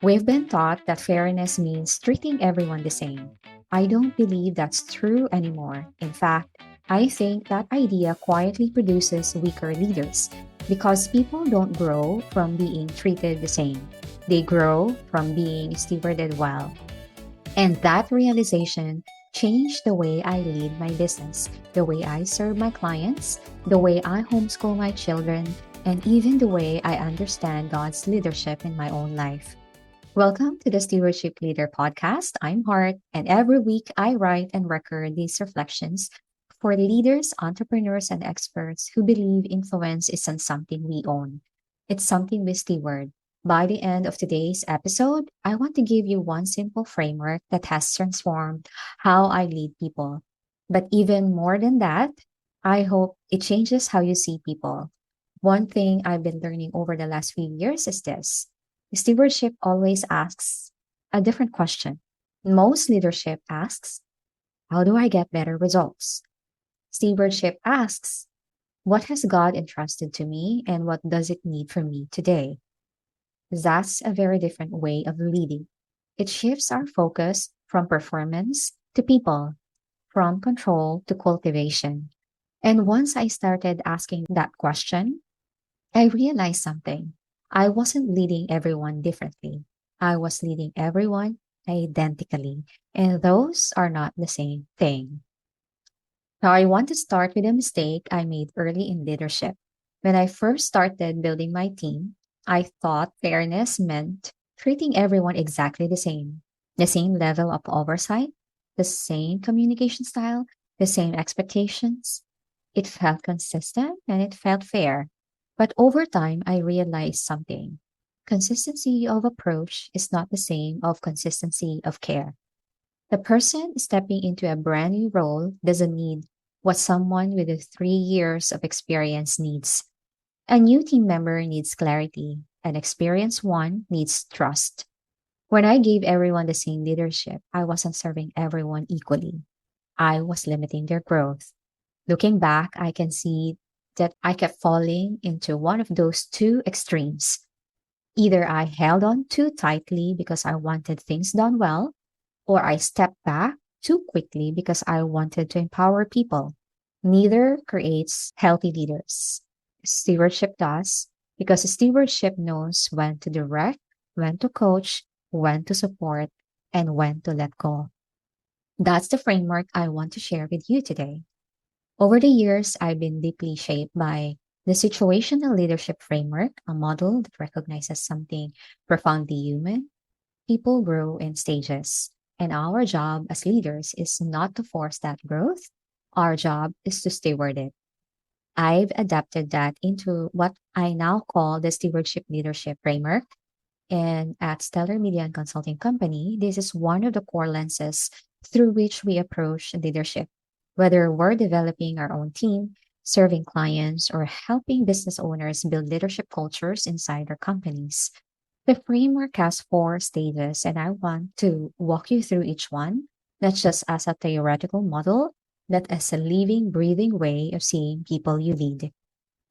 We've been taught that fairness means treating everyone the same. I don't believe that's true anymore. In fact, I think that idea quietly produces weaker leaders because people don't grow from being treated the same. They grow from being stewarded well. And that realization changed the way I lead my business, the way I serve my clients, the way I homeschool my children, and even the way I understand God's leadership in my own life. Welcome to the Stewardship Leader Podcast. I'm Hart, and every week I write and record these reflections for leaders, entrepreneurs, and experts who believe influence isn't something we own. It's something we steward. By the end of today's episode, I want to give you one simple framework that has transformed how I lead people. But even more than that, I hope it changes how you see people. One thing I've been learning over the last few years is this: stewardship always asks a different question. Most leadership asks, how do I get better results? Stewardship asks, what has God entrusted to me and what does it need from me today? That's a very different way of leading. It shifts our focus from performance to people, from control to cultivation. And once I started asking that question, I realized something. I wasn't leading everyone differently. I was leading everyone identically. And those are not the same thing. Now, I want to start with a mistake I made early in leadership. When I first started building my team, I thought fairness meant treating everyone exactly the same level of oversight, the same communication style, the same expectations. It felt consistent and it felt fair. But over time, I realized something. Consistency of approach is not the same of consistency of care. The person stepping into a brand new role doesn't need what someone with 3 years of experience needs. A new team member needs clarity. An experienced one needs trust. When I gave everyone the same leadership, I wasn't serving everyone equally. I was limiting their growth. Looking back, I can see that I kept falling into one of those two extremes. Either I held on too tightly because I wanted things done well, or I stepped back too quickly because I wanted to empower people. Neither creates healthy leaders. Stewardship does, because stewardship knows when to direct, when to coach, when to support, and when to let go. That's the framework I want to share with you today. Over the years, I've been deeply shaped by the situational leadership framework, a model that recognizes something profoundly human. People grow in stages, and our job as leaders is not to force that growth. Our job is to steward it. I've adapted that into what I now call the stewardship leadership framework. And at Stellar Media and Consulting Company, this is one of the core lenses through which we approach leadership. Whether we're developing our own team, serving clients, or helping business owners build leadership cultures inside their companies. The framework has 4 stages, and I want to walk you through each one, not just as a theoretical model, but as a living, breathing way of seeing people you lead.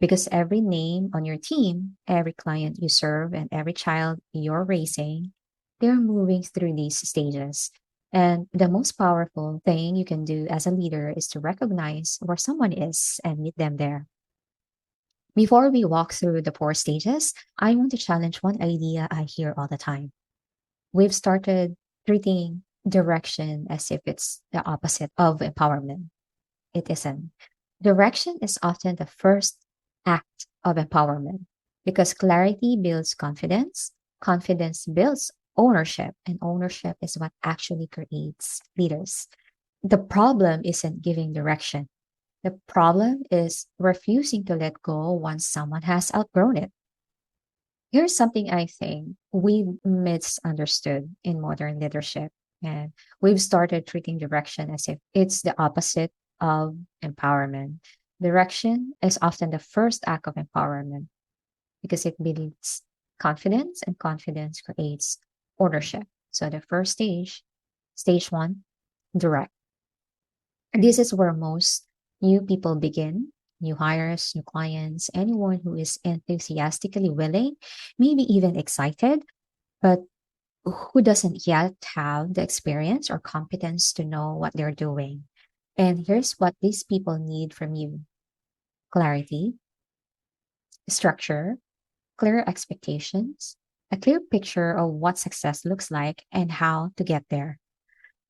Because every name on your team, every client you serve, and every child you're raising, they're moving through these stages. And the most powerful thing you can do as a leader is to recognize where someone is and meet them there. Before we walk through the 4 stages, I want to challenge one idea I hear all the time. We've started treating direction as if it's the opposite of empowerment. It isn't. Direction is often the first act of empowerment because clarity builds confidence, confidence builds ownership, and ownership is what actually creates leaders. The problem isn't giving direction. The problem is refusing to let go once someone has outgrown it. Here's something I think we've misunderstood in modern leadership. And we've started treating direction as if it's the opposite of empowerment. Direction is often the first act of empowerment because it builds confidence, and confidence creates ownership. So the first stage, stage one, direct. This is where most new people begin. New hires, new clients, anyone who is enthusiastically willing, maybe even excited, but who doesn't yet have the experience or competence to know what they're doing. And here's what these people need from you: clarity, structure, clear expectations, a clear picture of what success looks like and how to get there.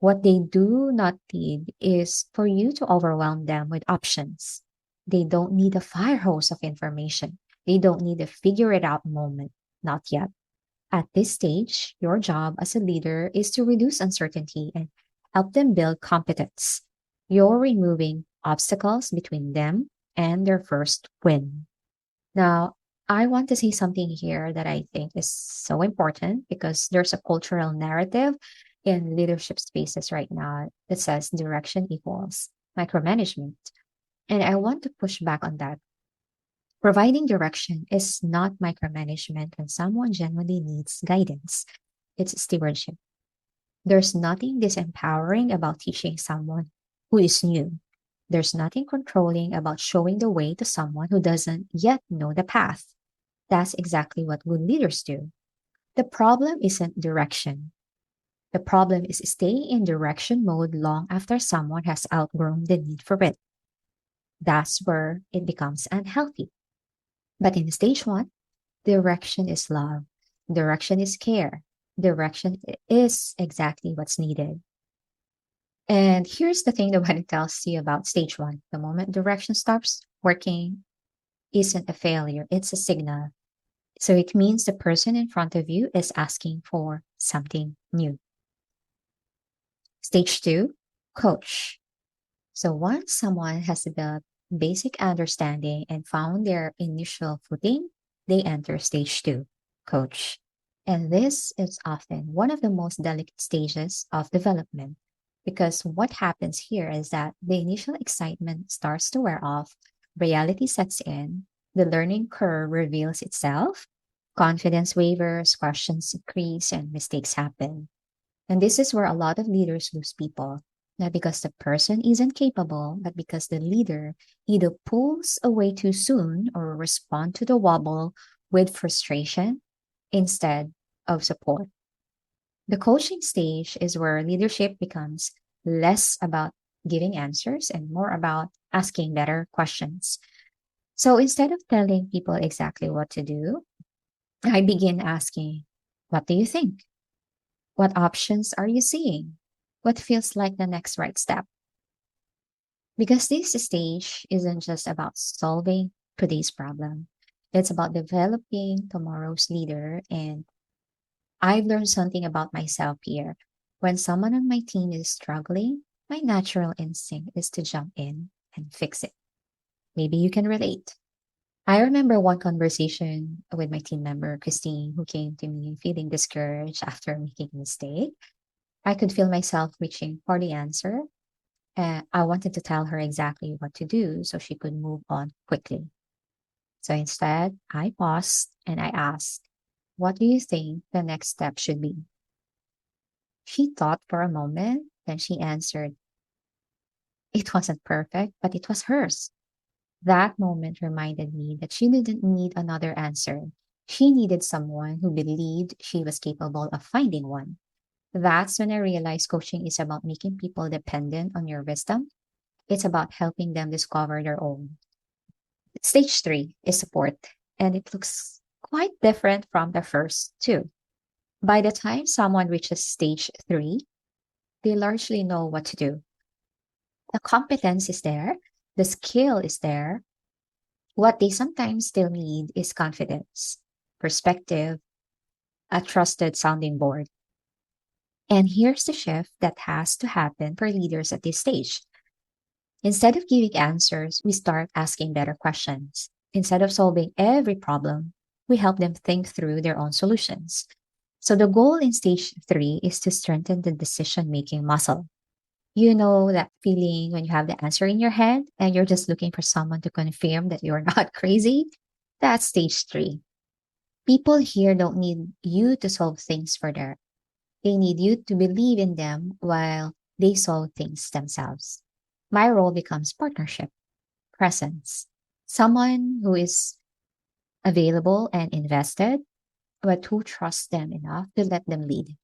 What they do not need is for you to overwhelm them with options. They don't need a fire hose of information. They don't need a figure it out moment. Not yet. At this stage, your job as a leader is to reduce uncertainty and help them build competence. You're removing obstacles between them and their first win. Now, I want to say something here that I think is so important because there's a cultural narrative in leadership spaces right now that says direction equals micromanagement. And I want to push back on that. Providing direction is not micromanagement when someone genuinely needs guidance. It's stewardship. There's nothing disempowering about teaching someone who is new. There's nothing controlling about showing the way to someone who doesn't yet know the path. That's exactly what good leaders do. The problem isn't direction. The problem is staying in direction mode long after someone has outgrown the need for it. That's where it becomes unhealthy. But in stage one, direction is love, direction is care, direction is exactly what's needed. And here's the thing that when it tells you about stage one, the moment direction stops working isn't a failure, it's a signal. So it means the person in front of you is asking for something new. Stage two, coach. So once someone has built basic understanding and found their initial footing, they enter stage two, coach. And this is often one of the most delicate stages of development because what happens here is that the initial excitement starts to wear off, reality sets in, the learning curve reveals itself, confidence wavers, questions increase, and mistakes happen. And this is where a lot of leaders lose people, not because the person isn't capable, but because the leader either pulls away too soon or respond to the wobble with frustration instead of support. The coaching stage is where leadership becomes less about giving answers and more about asking better questions. So instead of telling people exactly what to do, I begin asking, what do you think? What options are you seeing? What feels like the next right step? Because this stage isn't just about solving today's problem, it's about developing tomorrow's leader. And I've learned something about myself here. When someone on my team is struggling, my natural instinct is to jump in and fix it. Maybe you can relate. I remember one conversation with my team member, Christine, who came to me feeling discouraged after making a mistake. I could feel myself reaching for the answer. And I wanted to tell her exactly what to do so she could move on quickly. So instead, I paused and I asked, what do you think the next step should be? She thought for a moment, then she answered, it wasn't perfect, but it was hers. That moment reminded me that she didn't need another answer. She needed someone who believed she was capable of finding one. That's when I realized coaching is about making people dependent on your wisdom. It's about helping them discover their own. Stage three is support, and it looks quite different from the first two. By the time someone reaches stage three, they largely know what to do. The competence is there, the skill is there. What they sometimes still need is confidence, perspective, a trusted sounding board. And here's the shift that has to happen for leaders at this stage. Instead of giving answers, we start asking better questions. Instead of solving every problem, we help them think through their own solutions. So the goal in stage three is to strengthen the decision making muscle. You know that feeling when you have the answer in your head and you're just looking for someone to confirm that you're not crazy? That's stage three. People here don't need you to solve things for them. They need you to believe in them while they solve things themselves. My role becomes partnership, presence, someone who is available and invested, but who trusts them enough to let them lead.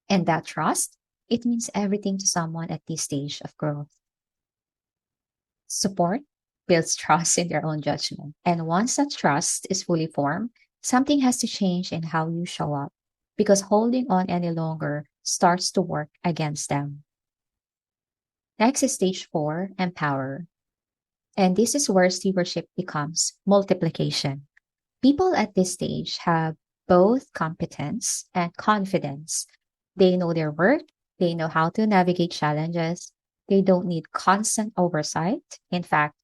And that trust, it means everything to someone at this stage of growth. Support builds trust in their own judgment. And once that trust is fully formed, something has to change in how you show up because holding on any longer starts to work against them. Next is stage four, empower. And this is where stewardship becomes multiplication. People at this stage have both competence and confidence. They know their work, they know how to navigate challenges, they don't need constant oversight. In fact,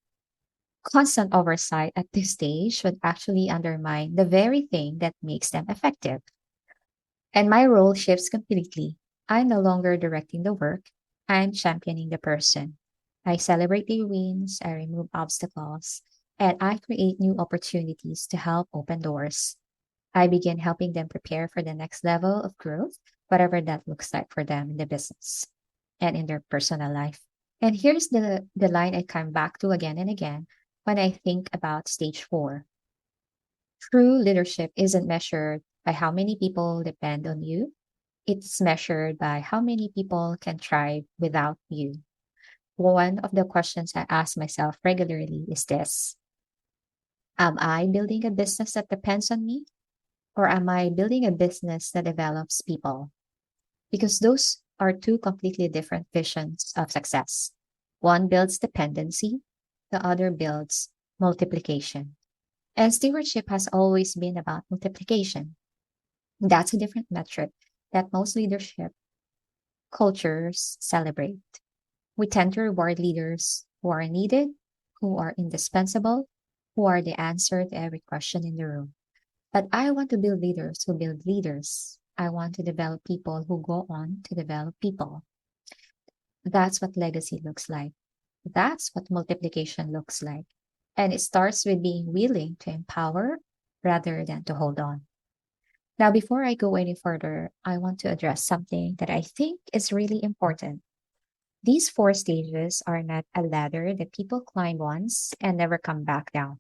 constant oversight at this stage would actually undermine the very thing that makes them effective. And my role shifts completely. I'm no longer directing the work, I'm championing the person. I celebrate their wins, I remove obstacles, and I create new opportunities to help open doors. I begin helping them prepare for the next level of growth, whatever that looks like for them in the business and in their personal life. And here's the line I come back to again and again when I think about stage four. True leadership isn't measured by how many people depend on you, it's measured by how many people can thrive without you. One of the questions I ask myself regularly is this: am I building a business that depends on me? Or am I building a business that develops people? Because those are two completely different visions of success. One builds dependency, the other builds multiplication. And stewardship has always been about multiplication. That's a different metric that most leadership cultures celebrate. We tend to reward leaders who are needed, who are indispensable, who are the answer to every question in the room. But I want to build leaders who build leaders. I want to develop people who go on to develop people. That's what legacy looks like. That's what multiplication looks like. And it starts with being willing to empower rather than to hold on. Now, before I go any further, I want to address something that I think is really important. These four stages are not a ladder that people climb once and never come back down.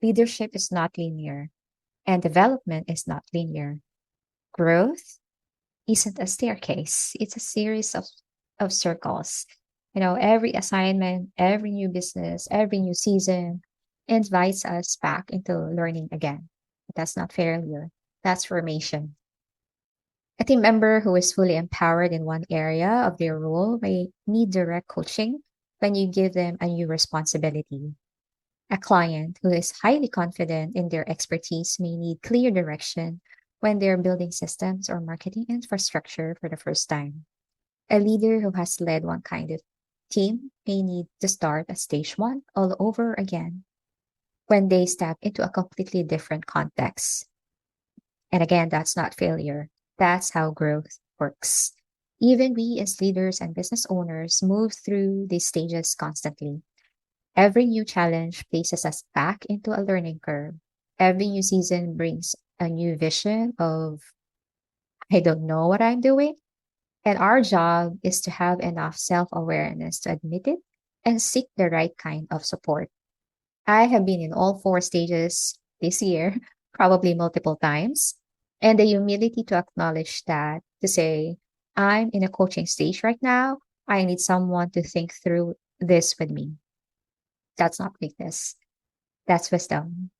Leadership is not linear, and development is not linear. Growth isn't a staircase, it's a series of circles. Every assignment, every new business, every new season invites us back into learning again. But that's not failure, that's formation. A team member who is fully empowered in one area of their role may need direct coaching when you give them a new responsibility. A client who is highly confident in their expertise may need clear direction when they're building systems or marketing infrastructure for the first time. A leader who has led one kind of team may need to start at stage one all over again when they step into a completely different context. And again, that's not failure. That's how growth works. Even we as leaders and business owners move through these stages constantly. Every new challenge places us back into a learning curve. Every new season brings a new vision of, I don't know what I'm doing. And our job is to have enough self awareness to admit it and seek the right kind of support. I have been in all four stages this year, probably multiple times. And the humility to acknowledge that, to say, I'm in a coaching stage right now. I need someone to think through this with me. That's not weakness, that's wisdom.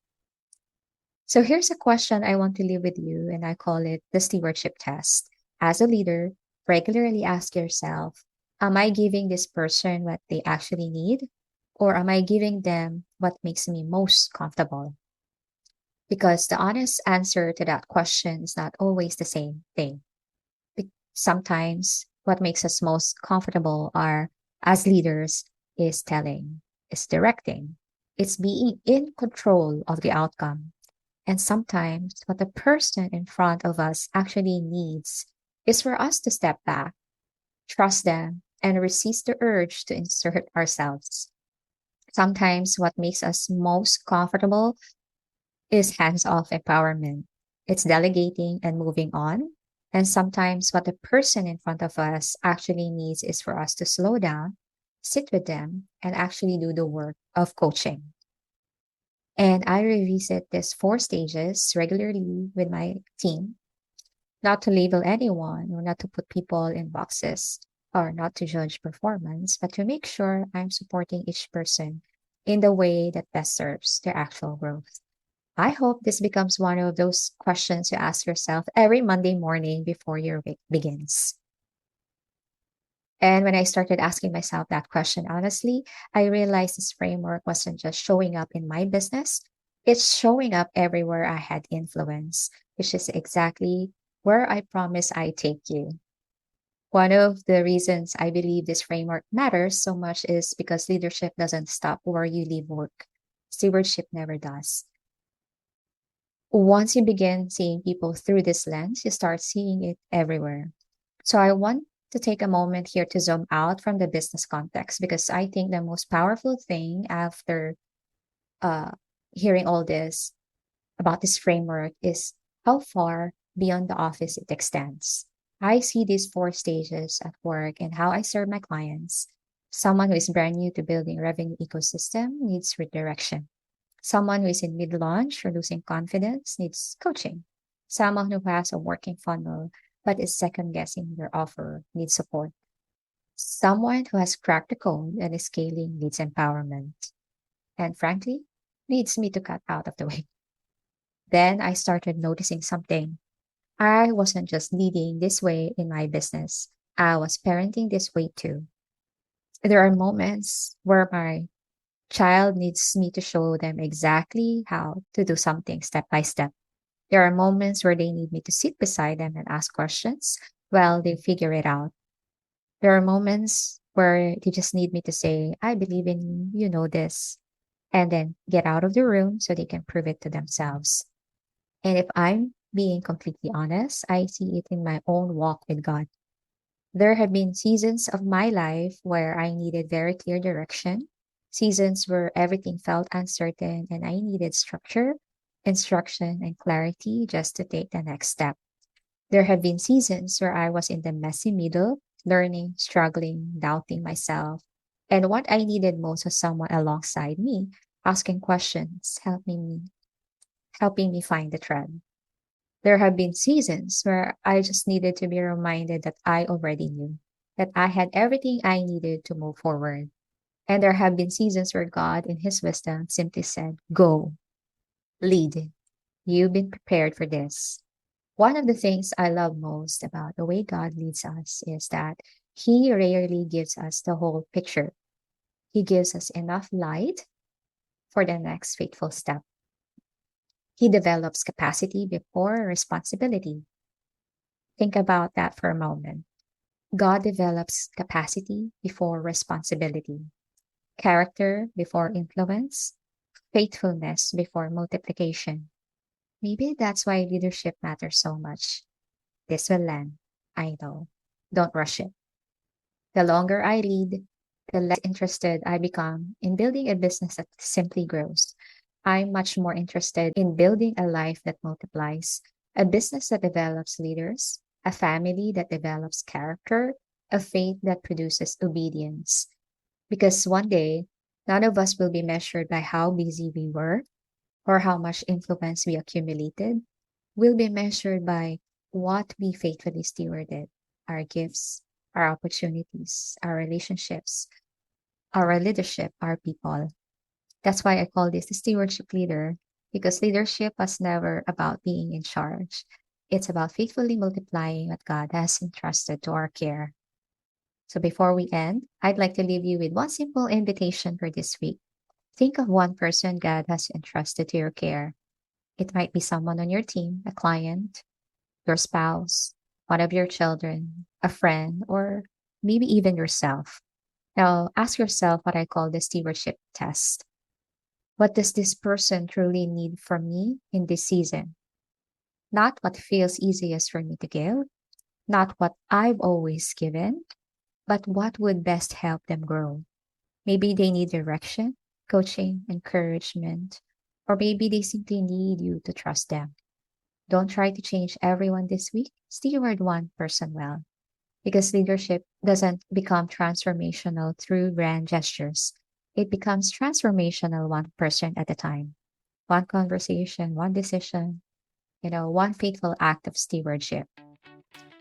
So here's a question I want to leave with you, and I call it the stewardship test. As a leader, regularly ask yourself: am I giving this person what they actually need? Or am I giving them what makes me most comfortable? Because the honest answer to that question is not always the same thing. Sometimes what makes us most comfortable are, as leaders, is telling, is directing, it's being in control of the outcome. And sometimes what the person in front of us actually needs is for us to step back, trust them, and resist the urge to insert ourselves. Sometimes what makes us most comfortable is hands off empowerment. It's delegating and moving on. And sometimes what the person in front of us actually needs is for us to slow down, sit with them, and actually do the work of coaching. And I revisit these four stages regularly with my team not to label anyone or not to put people in boxes or not to judge performance, but to make sure I'm supporting each person in the way that best serves their actual growth. I hope this becomes one of those questions you ask yourself every Monday morning before your week begins. And when I started asking myself that question honestly, I realized this framework wasn't just showing up in my business, it's showing up everywhere I had influence, which is exactly where I promise I take you. One of the reasons I believe this framework matters so much is because leadership doesn't stop where you leave work. Stewardship never does. Once you begin seeing people through this lens, you start seeing it everywhere. So I want to take a moment here to zoom out from the business context because I think the most powerful thing after uh, hearing all this about this framework is how far beyond the office it extends. I see these four stages at work and how I serve my clients. Someone who is brand new to building a revenue ecosystem needs redirection. Someone who is in mid launch or losing confidence needs coaching. Someone who has a working funnel but is second guessing their offer needs support. Someone who has cracked the code and is scaling needs empowerment. And frankly, needs me to cut out of the way. Then I started noticing something. I wasn't just leading this way in my business, I was parenting this way too. There are moments where my child needs me to show them exactly how to do something step by step. There are moments where they need me to sit beside them and ask questions while they figure it out. There are moments where they just need me to say, I believe in you, you know this, and then get out of the room so they can prove it to themselves. And if I'm being completely honest, I see it in my own walk with God. There have been seasons of my life where I needed very clear direction, seasons where everything felt uncertain and I needed structure, instruction, and clarity just to take the next step. There have been seasons where I was in the messy middle, learning, struggling, doubting myself. And what I needed most was someone alongside me, asking questions, helping me find the thread. There have been seasons where I just needed to be reminded that I already knew, that I had everything I needed to move forward. And there have been seasons where God, in His wisdom, simply said, Go, lead. You've been prepared for this. One of the things I love most about the way God leads us is that He rarely gives us the whole picture. He gives us enough light for the next faithful step. He develops capacity before responsibility. Think about that for a moment. God develops capacity before responsibility, character before influence, faithfulness before multiplication. Maybe that's why leadership matters so much. This will land. I know. Don't rush it. The longer I lead, the less interested I become in building a business that simply grows. I'm much more interested in building a life that multiplies, a business that develops leaders, a family that develops character, a faith that produces obedience. Because one day, none of us will be measured by how busy we were or how much influence we accumulated. We'll be measured by what we faithfully stewarded, our gifts, our opportunities, our relationships, our leadership, our people. That's why I call this the stewardship leader, because leadership was never about being in charge. It's about faithfully multiplying what God has entrusted to our care. So before we end, I'd like to leave you with one simple invitation for this week. Think of one person God has entrusted to your care. It might be someone on your team, a client, your spouse, one of your children, a friend, or maybe even yourself. Now, ask yourself what I call the stewardship test. What does this person truly need from me in this season? Not what feels easiest for me to give, not what I've always given, but what would best help them grow. Maybe they need direction, coaching, encouragement, or maybe they simply need you to trust them. Don't try to change everyone this week. Steward one person well. Because leadership doesn't become transformational through grand gestures. It becomes transformational one person at a time. One conversation, one decision, one faithful act of stewardship.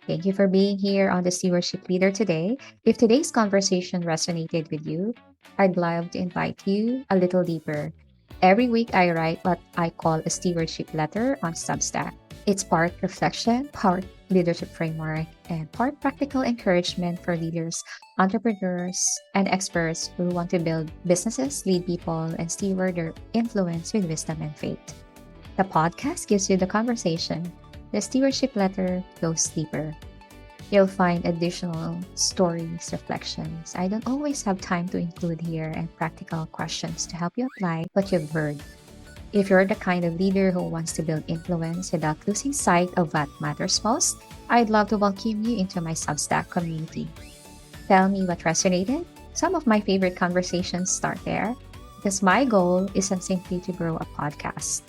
Thank you for being here on the Stewardship Leader today. If today's conversation resonated with you, I'd love to invite you a little deeper. Every week, I write what I call a stewardship letter on Substack. It's part reflection, part leadership framework, and part practical encouragement for leaders, entrepreneurs, and experts who want to build businesses, lead people, and steward their influence with wisdom and faith. The podcast gives you the conversation. The stewardship letter goes deeper. You'll find additional stories, reflections I don't always have time to include here, and practical questions to help you apply what you've heard. If you're the kind of leader who wants to build influence without losing sight of what matters most, I'd love to welcome you into my Substack community. Tell me what resonated. Some of my favorite conversations start there, because my goal isn't simply to grow a podcast.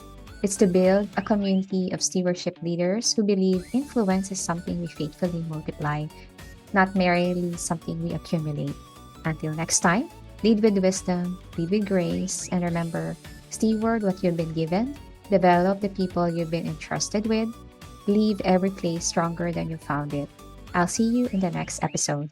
It's to build a community of stewardship leaders who believe influence is something we faithfully multiply, not merely something we accumulate. Until next time, lead with wisdom, lead with grace, and remember, steward what you've been given, develop the people you've been entrusted with, leave every place stronger than you found it. I'll see you in the next episode.